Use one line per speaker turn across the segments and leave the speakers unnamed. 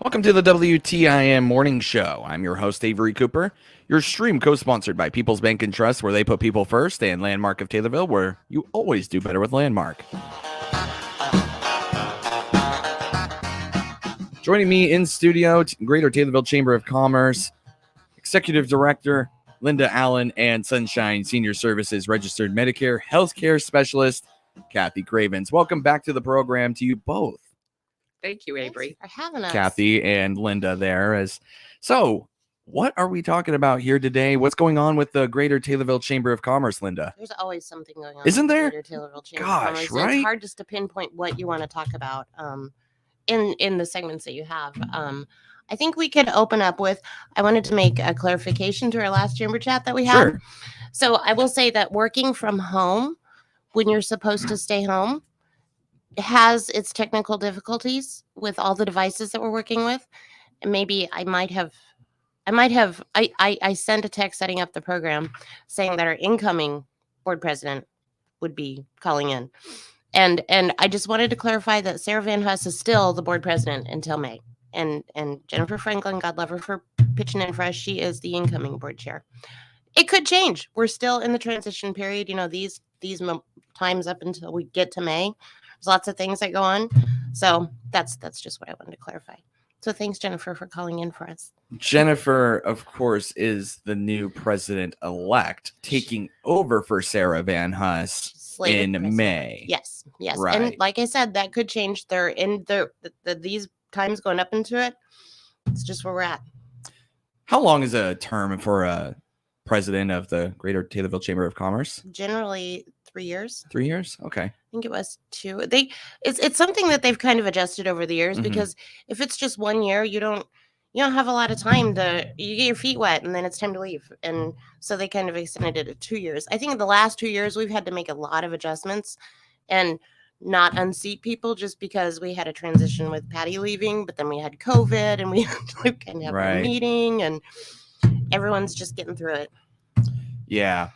Welcome to the WTIM Morning Show. I'm your host, Avery Cooper. Your stream co-sponsored by People's Bank and Trust, where they put people first, and Landmark of Taylorville, where you always do better with Landmark. Joining me in studio, Greater Taylorville Chamber of Commerce, Executive Director Linda Allen, and Sunshine Senior Services Registered Medicare Healthcare Specialist Kathy Cravens. Welcome back to the program to you both.
Thank you, Avery.
Thanks for having us.
Kathy and Linda there. So, what are we talking about here today? What's going on with the Greater Taylorville Chamber of Commerce, Linda?
There's always something going on.
Isn't
with the
there?
Greater Taylorville Chamber of
Gosh,
Commerce.
right?
It's hard just to pinpoint what you want to talk about in the segments that you have. I think we could open up with, I wanted to make a clarification to our last chamber chat that we had.
Sure.
So I will say that working from home, when you're supposed to stay home, has its technical difficulties with all the devices that we're working with. And maybe I sent a text setting up the program saying that our incoming board president would be calling in. And I just wanted to clarify that Sarah Van Huss is still the board president until May. And Jennifer Franklin, God love her for pitching in for us, she is the incoming board chair. It could change. We're still in the transition period. You know, these times up until we get to May. There's lots of things that go on. So that's just what I wanted to clarify. So thanks, Jennifer, for calling in for us.
Jennifer, of course, is the new president-elect, taking over for Sarah Van Huss in May.
Yes.
Right.
And like I said, that could change. They're in these times going up into it. It's just where we're at.
How long is a term for a president of the Greater Taylorville Chamber of Commerce?
Generally 3 years.
3 years? Okay.
I think it was 2. It's something that they've kind of adjusted over the years, because if it's just 1 year, you don't have a lot of time you get your feet wet and then it's time to leave. And so they kind of extended it to 2 years. I think in the last 2 years, we've had to make a lot of adjustments and not unseat people just because we had a transition with Patty leaving, but then we had COVID and we had to kind of have a meeting, and everyone's just getting through it.
Yeah.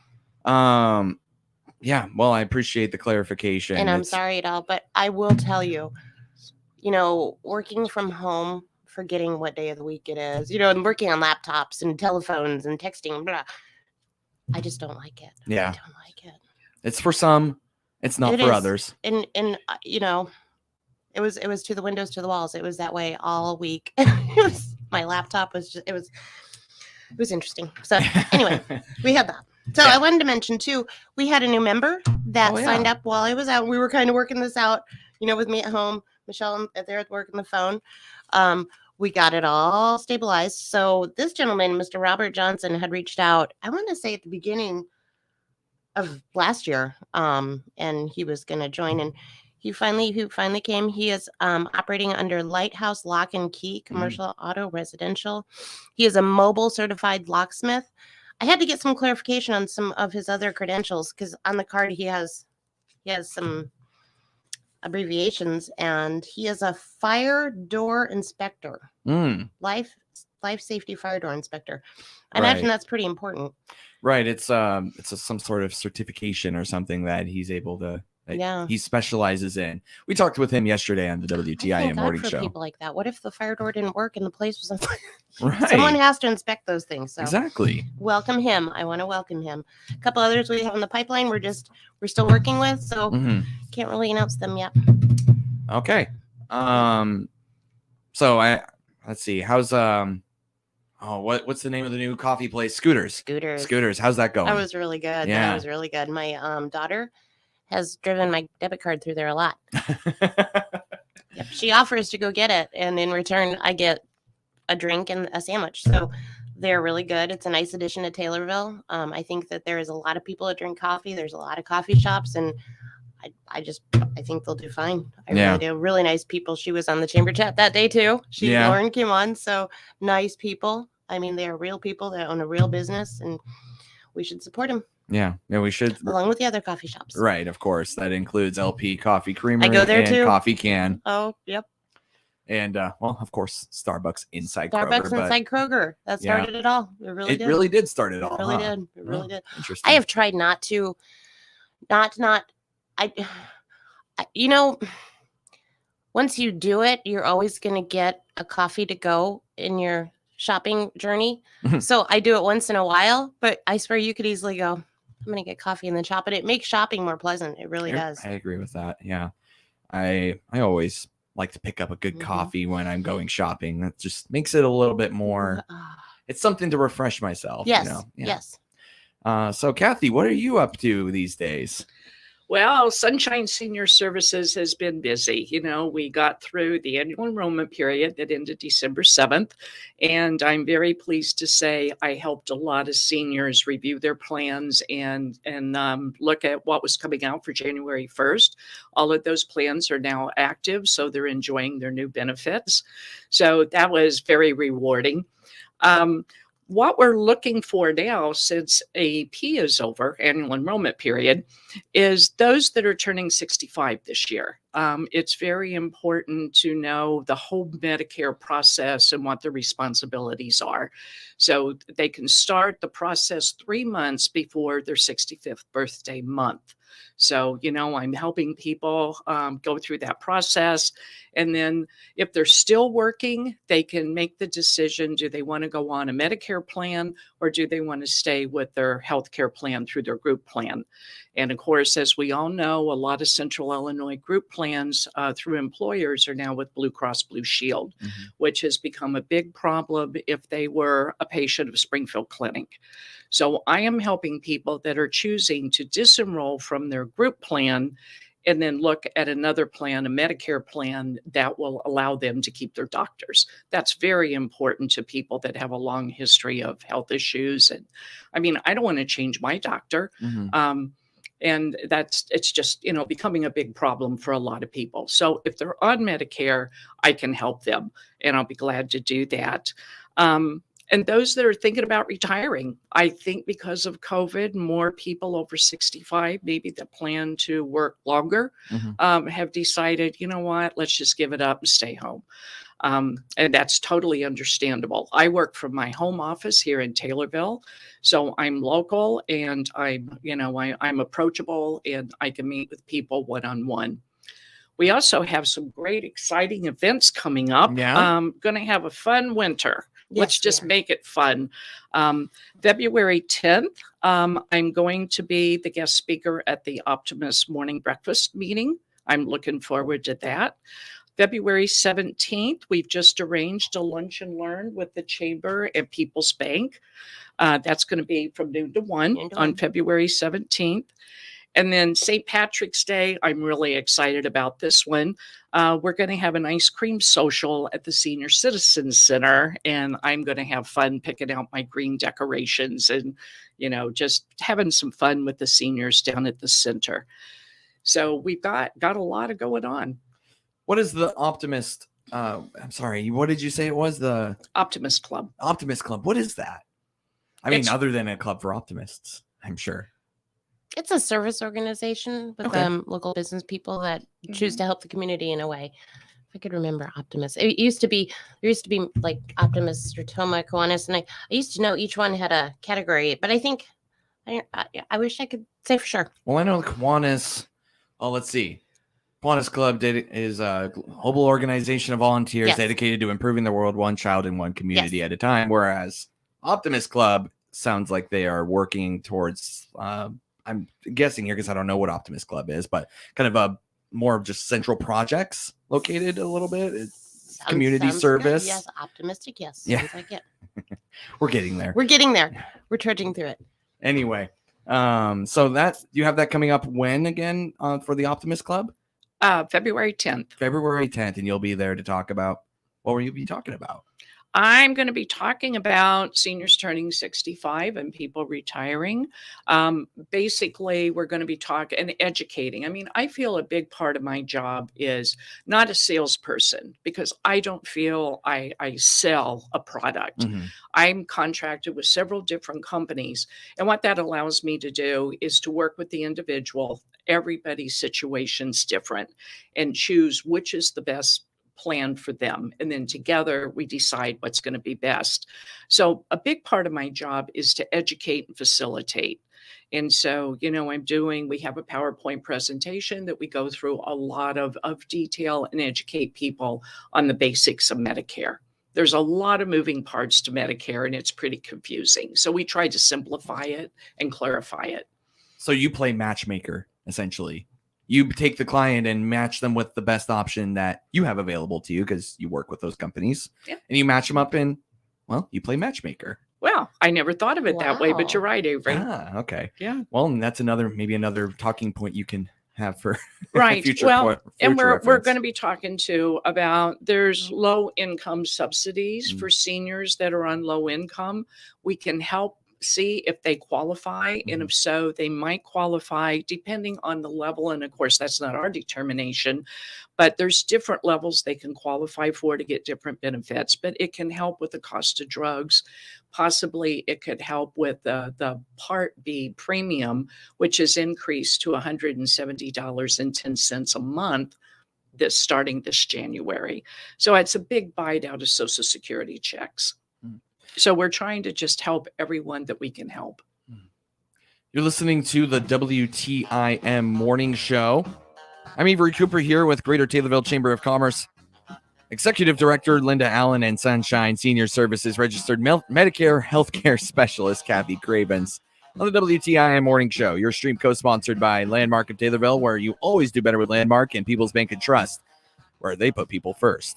Yeah. Well, I appreciate the clarification.
And I'm sorry at all, but I will tell you, working from home, forgetting what day of the week it is, and working on laptops and telephones and texting, blah, I just don't like it.
Yeah.
I don't like it.
It's for some, it's not for others.
And it was to the windows, to the walls. It was that way all week. My laptop was just, it was interesting. So anyway, we had that. So I wanted to mention too, we had a new member that signed up while I was out. We were kind of working this out, with me at home, Michelle there at work on the phone. We got it all stabilized. So this gentleman, Mr. Robert Johnson, had reached out, I want to say at the beginning of last year, and he was going to join, and he finally came. He is operating under Lighthouse Lock and Key, commercial auto residential. He is a mobile certified locksmith. I had to get some clarification on some of his other credentials, because on the card he has some abbreviations, and he is a fire door inspector, life safety fire door inspector. I imagine that's pretty important.
Right. It's some sort of certification or something that he's able to. He specializes in. We talked with him yesterday on the WTIM morning show.
People like that. What if the fire door didn't work and the place was on fire?
Right.
Someone has to inspect those things. So
exactly.
Welcome him. I want to welcome him. A couple others we have in the pipeline. We're still working with, so can't really announce them yet.
Okay. So let's see. How's what's the name of the new coffee place? Scooters. How's that going?
That was really good.
Yeah.
That was really good. My daughter has driven my debit card through there a lot. Yep. She offers to go get it, and in return I get a drink and a sandwich. So they're really good. It's a nice addition to Taylorville. I think that there is a lot of people that drink coffee. There's a lot of coffee shops, and I think they'll do fine. I really do. Really nice people. She was on the chamber chat that day too. Lauren came on. So nice people. I mean, they are real people that own a real business, and we should support them.
Yeah, we should.
Along with the other coffee shops.
Right, of course. That includes LP Coffee Creamery.
I go there
and
too.
Coffee Can.
Oh, yep.
And, of course, Starbucks inside
Kroger. That started it all. It really did.
It really did start it all.
It really did.
Interesting.
I have tried not to, once you do it, you're always going to get a coffee to go in your shopping journey. So I do it once in a while, but I swear you could easily go, I'm going to get coffee and then shop. And it makes shopping more pleasant. It really does.
I agree with that. Yeah. I always like to pick up a good coffee when I'm going shopping. That just makes it a little bit more. It's something to refresh myself.
Yes.
You know? Yeah.
Yes.
So Kathy, what are you up to these days?
Well, Sunshine Senior Services has been busy. We got through the annual enrollment period that ended December 7th, and I'm very pleased to say I helped a lot of seniors review their plans and look at what was coming out for January 1st. All of those plans are now active, so they're enjoying their new benefits. So that was very rewarding. What we're looking for now, since AP is over, annual enrollment period, is those that are turning 65 this year. It's very important to know the whole Medicare process and what the responsibilities are. So they can start the process 3 months before their 65th birthday month. So, I'm helping people go through that process. And then if they're still working, they can make the decision, do they want to go on a Medicare plan or do they want to stay with their health care plan through their group plan? And of course, as we all know, a lot of Central Illinois group plans through employers are now with Blue Cross Blue Shield, which has become a big problem if they were a patient of Springfield Clinic. So I am helping people that are choosing to disenroll from their group plan and then look at another plan, a Medicare plan that will allow them to keep their doctors. That's very important to people that have a long history of health issues. And I mean, I don't want to change my doctor. And it's just, becoming a big problem for a lot of people. So if they're on Medicare, I can help them and I'll be glad to do that. And those that are thinking about retiring, I think because of COVID, more people over 65, maybe that plan to work longer, have decided, you know what, let's just give it up and stay home. And that's totally understandable. I work from my home office here in Taylorville, so I'm local and I'm approachable and I can meet with people one-on-one. We also have some great, exciting events coming up.
Yeah.
Going to have a fun winter. Let's
Yes,
just
we are.
make it fun. February 10th, I'm going to be the guest speaker at the Optimist Morning Breakfast meeting. I'm looking forward to that. February 17th, we've just arranged a lunch and learn with the Chamber and People's Bank. That's going to be from noon to 1
Noon to
on
1.
February 17th. And then St. Patrick's Day, I'm really excited about this one. We're going to have an ice cream social at the Senior Citizens Center, and I'm going to have fun picking out my green decorations and, just having some fun with the seniors down at the center. So we've got a lot of going on.
What is the Optimist? I'm sorry. What did you say it was? The
Optimist Club.
Optimist Club. What is that? I mean, other than a club for optimists, I'm sure.
It's a service organization with local business people that choose to help the community in a way. If I could remember Optimist. There used to be like Optimist, Rotoma, Kiwanis, and I used to know each one had a category, but I think I wish I could say for sure.
Well, I know the Kiwanis. Oh, let's see. Kiwanis Club is a global organization of volunteers dedicated to improving the world one child and one community at a time, whereas Optimist Club sounds like they are working towards I'm guessing here because I don't know what Optimist Club is, but kind of a more of just central projects located a little bit. It's community service.
Good. Yes, optimistic. Yes.
Yeah.
Sounds like it.
We're getting there.
We're getting there. We're trudging through it.
Anyway, so that you have that coming up when again for the Optimist Club?
February 10th.
February 10th, and you'll be there to talk about what will you be talking about?
I'm going to be talking about seniors turning 65 and people retiring. Basically, we're going to be talking and educating. I mean, I feel a big part of my job is not a salesperson because I don't feel I sell a product. I'm contracted with several different companies. And what that allows me to do is to work with the individual. Everybody's situation's different and choose which is the best plan for them. And then together we decide what's going to be best. So a big part of my job is to educate and facilitate. And so, we have a PowerPoint presentation that we go through a lot of detail and educate people on the basics of Medicare. There's a lot of moving parts to Medicare, and it's pretty confusing. So we try to simplify it and clarify it.
So you play matchmaker, essentially. You take the client and match them with the best option that you have available to you because you work with those companies.
Yeah.
And you match them up and, well, you play matchmaker.
Well, I never thought of it that way, but you're right, Avery.
Ah, okay.
Yeah.
Well, and that's maybe another talking point you can have for
right.
future.
Well, and we're
reference.
going to be talking too about there's low income subsidies for seniors that are on low income. We can help see if they qualify, and if so, they might qualify depending on the level. And of course, that's not our determination, but there's different levels they can qualify for to get different benefits. But it can help with the cost of drugs. Possibly it could help with the Part B premium, which is increased to $170.10 a month starting this January. So it's a big bite out of Social Security checks. So we're trying to just help everyone that we can help.
You're listening to the WTIM Morning Show. I'm Avery Cooper here with Greater Taylorville Chamber of Commerce, Executive Director Linda Allen, and Sunshine Senior Services Registered Medicare Healthcare Specialist Kathy Cravens on the WTIM Morning Show. Your stream co-sponsored by Landmark of Taylorville, where you always do better with Landmark, and People's Bank and Trust, where they put people first.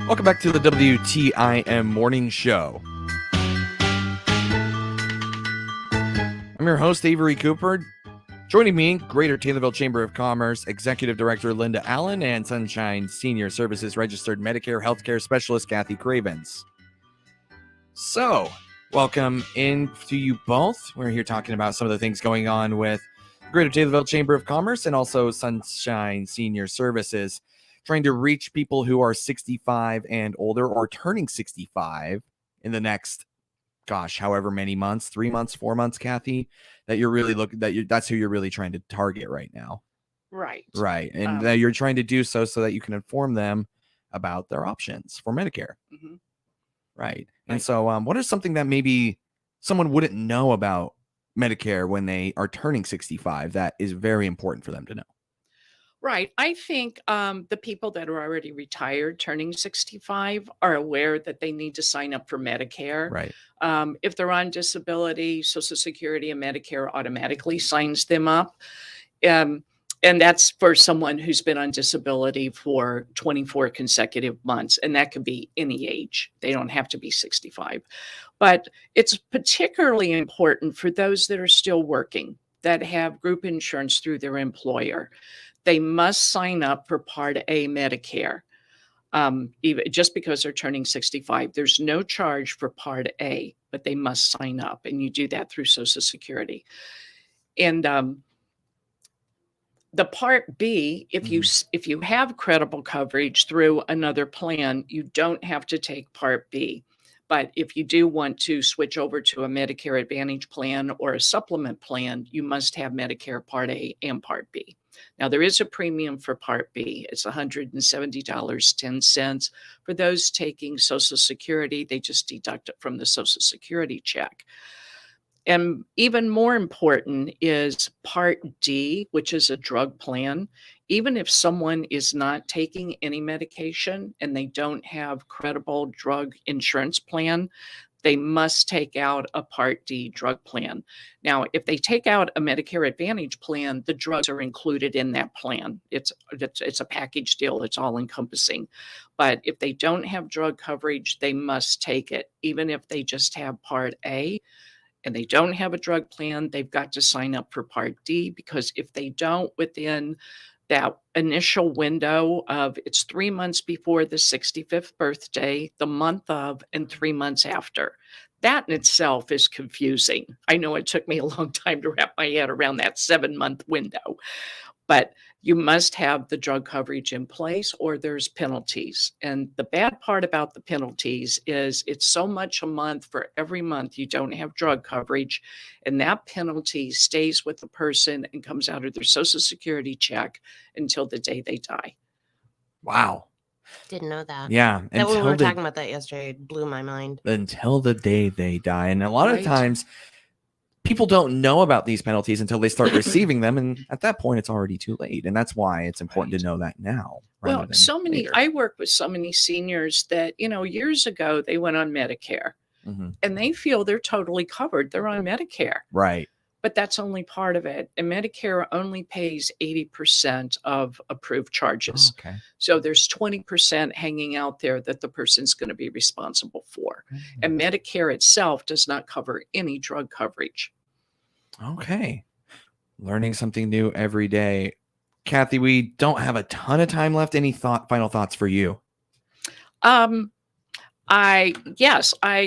Welcome back to the WTIM Morning Show. I'm your host, Avery Cooper. Joining me, Greater Taylorville Chamber of Commerce Executive Director Linda Allen and Sunshine Senior Services Registered Medicare Healthcare Specialist Kathy Cravens. So, welcome in to you both. We're here talking about some of the things going on with Greater Taylorville Chamber of Commerce and also Sunshine Senior Services, trying to reach people who are 65 and older or turning 65 in the next, however many months, 3 months, 4 months, Kathy, that you're really that's who you're really trying to target right now.
Right.
And that you're trying to do so that you can inform them about their options for Medicare.
Mm-hmm.
Right. And so what is something that maybe someone wouldn't know about Medicare when they are turning 65 that is very important for them to know?
Right. I think the people that are already retired turning 65 are aware that they need to sign up for Medicare.
Right.
If they're on disability, Social Security and Medicare automatically signs them up. And that's for someone who's been on disability for 24 consecutive months. And that could be any age. They don't have to be 65. But it's particularly important for those that are still working, that have group insurance through their employer. They must sign up for Part A Medicare. Even just because they're turning 65, there's no charge for Part A, but they must sign up, and you do that through Social Security. And the Part B, if you have credible coverage through another plan, you don't have to take Part B. But if you do want to switch over to a Medicare Advantage plan or a supplement plan, you must have Medicare Part A and Part B. Now, there is a premium for Part B. It's $170.10. For those taking Social Security, they just deduct it from the Social Security check. And even more important is Part D, which is a drug plan. Even if someone is not taking any medication and they don't have credible drug insurance plan, they must take out a Part D drug plan. Now, if they take out a Medicare Advantage plan, the drugs are included in that plan. It's a package deal. It's all encompassing. But if they don't have drug coverage, they must take it. Even if they just have Part A and they don't have a drug plan, they've got to sign up for Part D, because if they don't within that initial window of it's 3 months before the 65th birthday, the month of, and 3 months after. That in itself is confusing. I know it took me a long time to wrap my head around that 7-month window, but you must have the drug coverage in place or there's penalties. And the bad part about the penalties is it's so much a month for every month you don't have drug coverage. And that penalty stays with the person and comes out of their Social Security check until the day they die.
Wow.
Didn't know that.
Yeah.
That when we were talking about that yesterday, it blew my mind.
Until the day they die. And a lot of times people don't know about these penalties until they start receiving them. And at that point, it's already too late. And that's why it's important to know that now.
Well, I work with so many seniors that, years ago, they went on Medicare and they feel they're totally covered. They're on Medicare.
Right.
But that's only part of it. And Medicare only pays 80% of approved charges.
Okay.
So there's 20% hanging out there that the person's going to be responsible for. And Medicare itself does not cover any drug coverage.
Okay. Learning something new every day. Kathy, we don't have a ton of time left. Any final thoughts for you?
I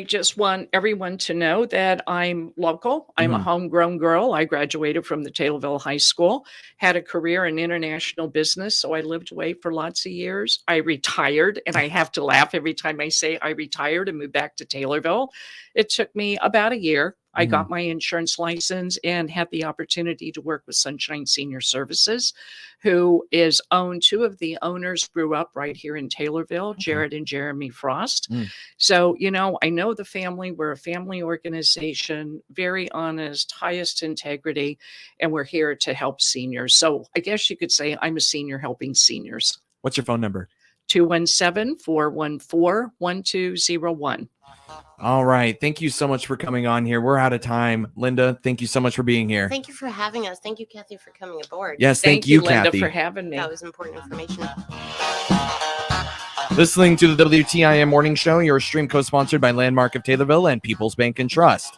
just want everyone to know that I'm local. I'm a homegrown girl. I graduated from the Taylorville High School, had a career in international business. So I lived away for lots of years. I retired, and I have to laugh every time I say I retired and moved back to Taylorville. It took me about a year. I got my insurance license and had the opportunity to work with Sunshine Senior Services, who is owned. Two of the owners grew up right here in Taylorville, Jared and Jeremy Frost. So, I know the family. We're a family organization, very honest, highest integrity, and we're here to help seniors. So I guess you could say I'm a senior helping seniors.
What's your phone number?
217-414-1201.
All right. Thank you so much for coming on here. We're out of time. Linda, thank you so much for being here.
Thank you for having us. Thank you, Kathy, for coming aboard.
Yes, thank you,
Linda,
Kathy,
for having me.
That was important information.
Listening to the WTIM Morning Show, your stream co-sponsored by Landmark of Taylorville and People's Bank and Trust.